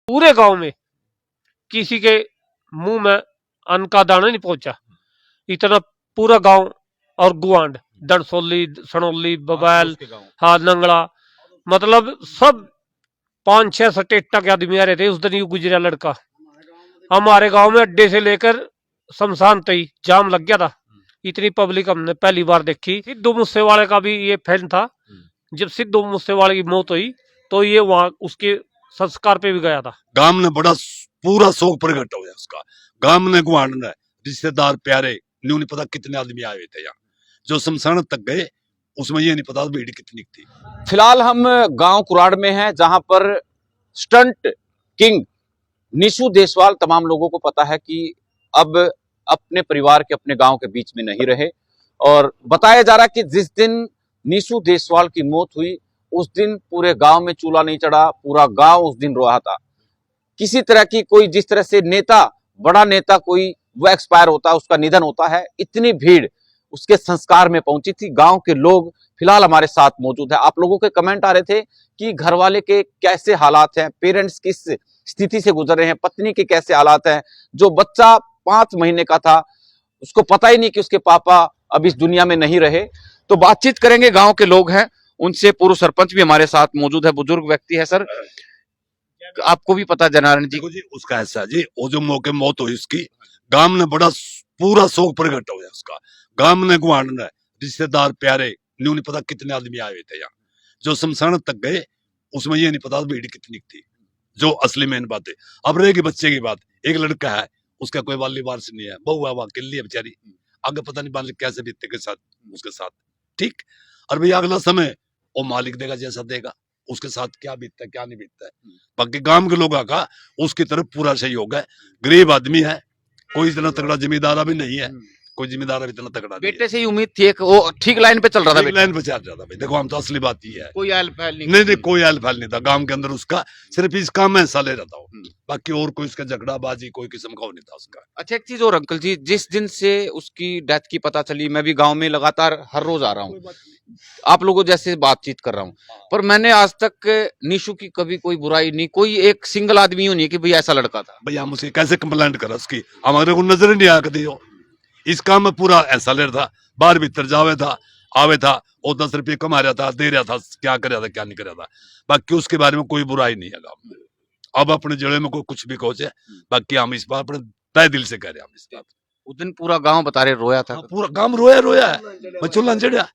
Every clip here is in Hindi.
पूरे गांव में किसी के मुंह में अन्न का दाना नहीं पहुंचा। इतना पूरा गांव और गुआंड दरसोली सनोली बबैल हाँ नंगला मतलब सब 5-6 सटेटा के आदमी आ रहे थे। उस दिन यू गुजरा लड़का हमारे गांव में अड्डे से लेकर शमशान तक जाम लग गया था। इतनी पब्लिक हमने पहली बार देखी। सिद्धू मूसेवाले का भी ये फैन था। जब सिद्धू मूसेवाले की मौत हुई तो ये वहां उसके संस्कार पे भी गया था। गांव ने बड़ा पूरा शोक प्रकट हो गया उसका। गांव ने गुआंढ ने रिश्तेदार प्यारे नहीं पता कितने आदमी आए हुए थे यहाँ जो शमशान तक गए। उसमें ये नहीं पता भीड़ कितनी थी। फिलहाल हम गांव कुराड़ में हैं जहां पर स्टंट किंग निशु देशवाल तमाम लोगों को पता है कि अब अपने परिवार के अपने गांव के बीच में नहीं रहे। और बताया जा रहा है कि जिस दिन निशु देशवाल की मौत हुई उस दिन पूरे गांव में चूल्हा नहीं चढ़ा। पूरा गांव उस दिन रोया था। किसी तरह की कोई जिस तरह से नेता बड़ा नेता कोई वो एक्सपायर होता है उसका निधन होता है इतनी भीड़ उसके संस्कार में पहुंची थी। गांव के लोग फिलहाल हमारे साथ मौजूद है। आप लोगों के कमेंट आ रहे थे कि घर वाले के कैसे हालात हैं, पेरेंट्स किस स्थिति से गुजर रहे हैं, पत्नी के कैसे हालात हैं। जो बच्चा 5 महीने का था उसको पता ही नहीं कि उसके पापा अब इस दुनिया में नहीं रहे। तो बातचीत करेंगे, गांव के लोग हैं उनसे। पूर्व सरपंच भी हमारे साथ मौजूद है, बुजुर्ग व्यक्ति है। सर आपको भी पता जनार्दन जी उसका ऐसा जी वो जो मौके मौत हुई उसकी गांव ने बड़ा पूरा शोक प्रकट हो गया उसका। गांव ने गुआंढ ने रिश्तेदार प्यारे नहीं पता कितने आदमी आए हुए थे यहाँ जो शमशान तक गए। उसमें ये नहीं पता भीड़ कितनी थी। जो असली मेन बात है। अब रहेगी बच्चे की बात। एक लड़का है उसका कोई वाली वारस नहीं है, बहू है वहां अकेली है बेचारी। आगे पता नहीं बाल कैसे बीतते के साथ उसके साथ ठीक। और भैया अगला समय वो मालिक देगा जैसा देगा उसके साथ क्या बीतता है क्या नहीं बीतता है। बाकी गांव के लोगों का उसकी तरफ पूरा सहयोग है। गरीब आदमी है, कोई इतना तगड़ा जिम्मेदार भी नहीं है, कोई जिम्मेदार भी इतना तगड़ा बेटे से ही उम्मीद थी एक वो ठीक लाइन पे चल रहा था। लाइन पे चल रहा था भाई। देखो हम तो असली बात ही है कोई आयल फैल नहीं कोई आयल फैल नहीं था गांव के अंदर। उसका सिर्फ इस काम में हिस्सा ले रहा था। बाकी और कोई उसका झगड़ाबाजी कोई किस्म का नहीं था उसका। अच्छा एक चीज और अंकल जी, जिस दिन से उसकी डेथ की पता चली मैं भी गांव में लगातार हर रोज आ रहा हूँ, आप लोगों जैसे बातचीत कर रहा हूँ, पर मैंने आज तक निशु की कभी कोई बुराई नहीं, कोई एक सिंगल आदमी नहीं है कि भाई ऐसा लड़का था। भैया हम उसे कैसे कंप्लेंट करा उसकी, हमारे को नजर नहीं आया कभी। इस काम में पूरा ऐसा ले रहा था, बाहर भीतर जावे था आवे था, और 10 रुपये कमा रहा था दे रहा था, क्या कर रहा था क्या नहीं कर रहा था। बाकी उसके बारे में कोई बुराई नहीं है गाँव में। अब अपने जड़े में कोई कुछ भी कहे, बाकी हम इस बात अपने तय दिल से कह रहे हैं। हम इस बात उस दिन पूरा गांव बता रहे रोया था। पूरा गांव रोया है। मैं चूल्हा चढ़िया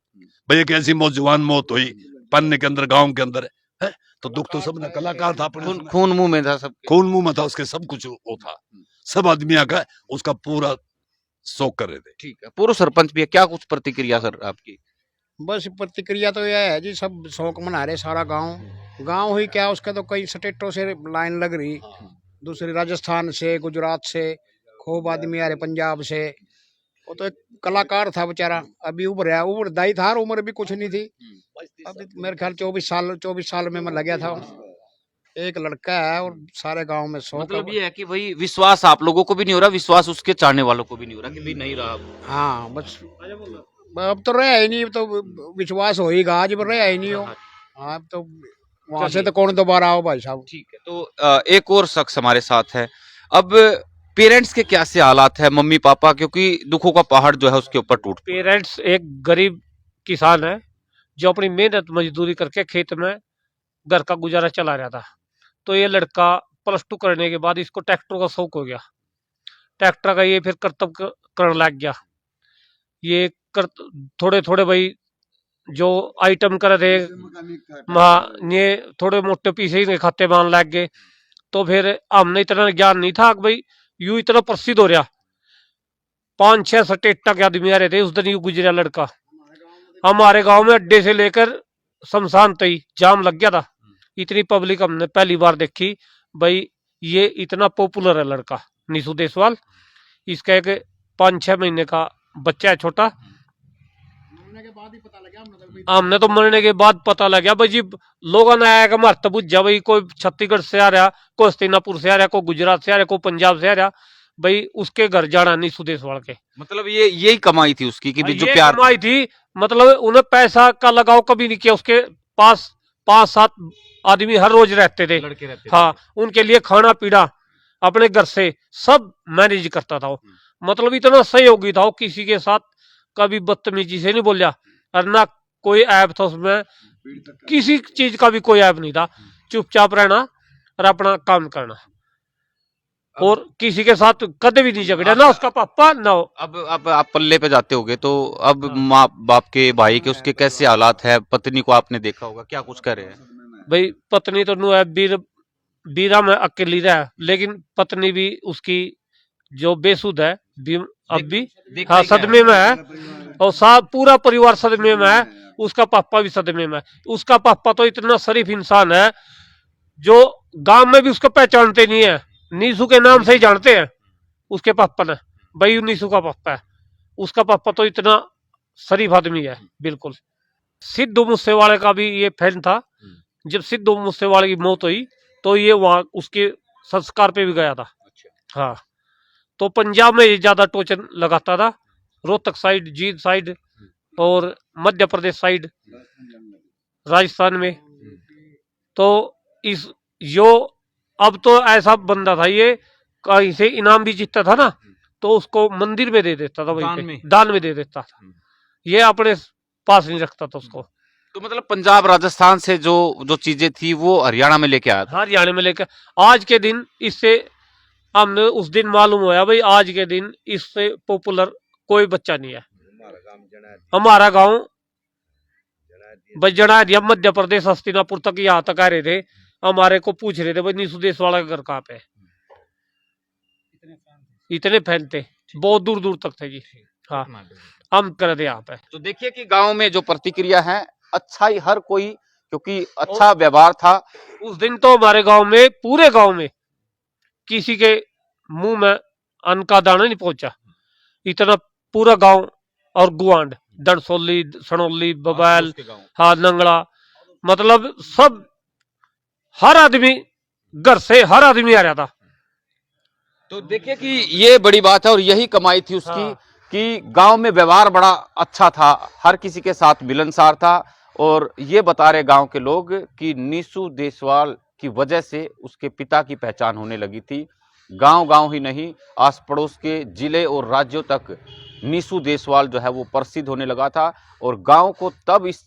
भैया की ऐसी जवान मौत हुई पन्ने के अंदर गांव के अंदर है। तो दुख तो सबने कलाकार था अपने खून मुंह में था, सब खून मुंह में था उसके, सब कुछ वो था। सब आदमी आकर उसका पूरा शोक कर रहे थे। ठीक है, पूर्व सरपंच भी है, क्या कुछ प्रतिक्रिया सर आपकी? बस प्रतिक्रिया तो यह है जी, सब शौक मना रहे सारा गांव हुई क्या उसका तो कई स्टेटों से लाइन लग रही, दूसरी राजस्थान से गुजरात से खूब आदमी आ रहे, पंजाब से। वो तो एक कलाकार था बेचारा, अभी उभरदाई था, उम्र भी कुछ नहीं थी। अभी मेरे ख्याल 24 साल में मैं लगा था। एक लड़का है और सारे गांव में शौक। मतलब ये है कि भाई विश्वास आप लोगों को भी नहीं हो रहा, विश्वास उसके चाहने वालों को भी नहीं हो रहा कि भाई नहीं रहा। हाँ बस अब तो रहा ही नहीं, तो विश्वास होगा आज रहा ही नहीं हो। हाँ तो वहां से तो कौन दोबारा आओ भाई साहब। ठीक है, तो एक और शख्स हमारे साथ है। अब पेरेंट्स के क्या से हालात है, मम्मी पापा, क्योंकि दुखों का पहाड़ जो है उसके ऊपर टूट। पेरेंट्स एक गरीब किसान है जो अपनी मेहनत मजदूरी करके खेत में घर का गुजारा चला रहा था। तो ये लड़का +2 करने के बाद इसको ट्रैक्टर का शौक हो गया। ट्रैक्टर का ये फिर कर्तव्य करने लग गया। ये थोड़े थोड़े भाई जो आइटम कर रहे ये थोड़े मोटे पीसे ही खाते मान लग गए। तो फिर हमने इतना ज्ञान नहीं था कि भाई यू इतना प्रसिद्ध हो रहा। 5-6 सटेटा के आदमी आ रहे थे। उस दिन यू गुजरा लड़का हमारे गांव में अड्डे से लेकर शमशान तक जाम लग गया था। इतनी पब्लिक हमने पहली बार देखी। भाई ये इतना पॉपुलर है लड़का निशु देशवाल। इसका एक 5-6 महीने का बच्चा है छोटा। हमने तो मरने के बाद पता लगा भाई जी, लोगों ने आया मरता बुझा भाई, कोई छत्तीसगढ़ से आ रहा, कोई हस्तिनापुर से आ रहा, कोई गुजरात से आ रहा, कोई पंजाब से आ रहा। भाई उसके घर जाना निशु देशवाल के। मतलब ये यही कमाई थी उसकी कि जो ये प्यार कमाई थी। मतलब उन्हें पैसा का लगाव कभी नहीं किया। उसके पास 5-7 आदमी हर रोज रहते थे। लड़के रहते हाँ, उनके लिए खाना पीना अपने घर से सब मैनेज करता था वो। मतलब इतना सहयोगी था वो, किसी के साथ कभी बदतमीजी से नहीं बोलिया, और ना कोई ऐप था उसमें, किसी चीज का भी कोई ऐप नहीं था। चुपचाप रहना और अपना काम करना, और किसी के साथ कदे भी नहीं झगड़ा, ना उसका पापा ना वो। अब आप पल्ले पे जाते होगे तो अब माँ बाप के, भाई के, उसके कैसे हालात है? पत्नी को आपने देखा होगा, क्या कुछ कर रहे हैं? भाई पत्नी तो नु है बीरा में अकेली रहा, लेकिन पत्नी भी उसकी जो बेसुध है अब भी हाँ सदमे में है, और पूरा परिवार सदमे में है। उसका पापा भी सदमे में है। उसका पापा तो इतना शरीफ इंसान है, जो गांव में भी उसको पहचानते नहीं है, नीसू के नाम से ही जानते हैं उसके पापा ने, भाई नीसू का पापा है। उसका पापा तो इतना शरीफ आदमी है बिल्कुल। सिद्धू मूसेवाले का भी ये फैन था। जब सिद्धू मूसेवाले की मौत हुई तो ये वहां उसके संस्कार पे भी गया था। हाँ, तो पंजाब में ये ज्यादा टोचन लगाता था, रोहतक साइड, जींद साइड और मध्य प्रदेश साइड, राजस्थान में। तो इस जो अब तो ऐसा बंदा था, ये कहीं से इनाम भी जीतता था ना, तो उसको मंदिर में दे देता था, वहीं पे दान में दे देता था। ये अपने पास नहीं रखता था उसको। तो मतलब पंजाब राजस्थान से जो चीजें थी वो हरियाणा में लेके आया था। हरियाणा में लेकर आज के दिन इससे हमने उस दिन मालूम हुआ भाई, आज के दिन इससे पॉपुलर कोई बच्चा नहीं है। हमारा गांव बजना दिया, मध्य प्रदेश हस्तिनापुर तक, यहाँ तक आ रहे थे, हमारे को पूछ रहे थे भाई नीसू देशवाला का घर कहाँ पे है। इतने फैन थे, बहुत दूर दूर तक थे जी। हाँ, हम कर दे यहाँ पे। तो देखिए कि गांव में जो प्रतिक्रिया है, अच्छा ही हर कोई, क्योंकि अच्छा व्यवहार था उस दिन। तो हमारे गांव में, पूरे गांव में किसी के मुंह में अन्न का दाना नहीं पहुंचा। इतना पूरा गांव और गुआंड, दरसोली, सनोली, बबैल, हाँ नंगड़ा, मतलब सब, हर आदमी घर से हर आदमी आ रहा था। तो देखिए कि ये बड़ी बात है, और यही कमाई थी उसकी। हाँ। कि गांव में व्यवहार बड़ा अच्छा था, हर किसी के साथ मिलनसार था। और ये बता रहे गांव के लोग कि नीसू देशवाल की वजह से उसके पिता की पहचान होने लगी थी। गांव ही नहीं, आस पड़ोस के जिले और राज्यों तक नीसू देशवाल जो है वो प्रसिद्ध होने लगा था। और गांव को तब इस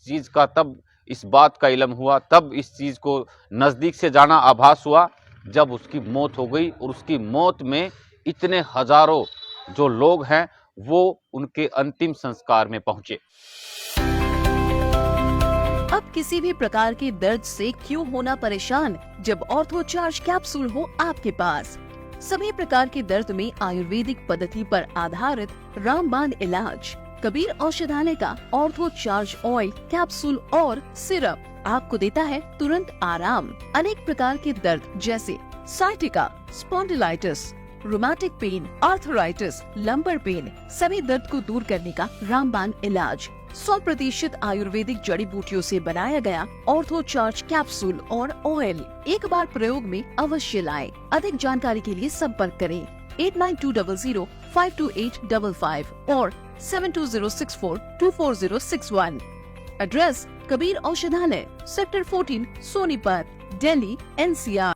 बात का इल्म हुआ, तब इस चीज को नजदीक से जाना, आभास हुआ, जब उसकी मौत हो गई। और उसकी मौत में इतने हजारों जो लोग हैं वो उनके अंतिम संस्कार में पहुंचे। अब किसी भी प्रकार के दर्द से क्यों होना परेशान, जब ऑर्थोचार्ज कैप्सूल हो आपके पास। सभी प्रकार के दर्द में आयुर्वेदिक पद्धति पर आधारित रामबाण इलाज। कबीर औषधालय का ऑर्थोचार्ज ऑयल, कैप्सूल और सिरप आपको देता है तुरंत आराम। अनेक प्रकार के दर्द जैसे sciatica, spondylitis, rheumatic pain, arthritis, lumbar pain, सभी दर्द को दूर करने का रामबाण इलाज। 100% आयुर्वेदिक जड़ी बूटियों से बनाया गया ऑर्थोचार्ज कैप्सूल और ऑयल एक बार प्रयोग में अवश्य लाएं। अधिक जानकारी के लिए संपर्क करें 8920528555 और 7206424061। एड्रेस कबीर औषधालय, सेक्टर 14, सोनीपत, दिल्ली, NCR।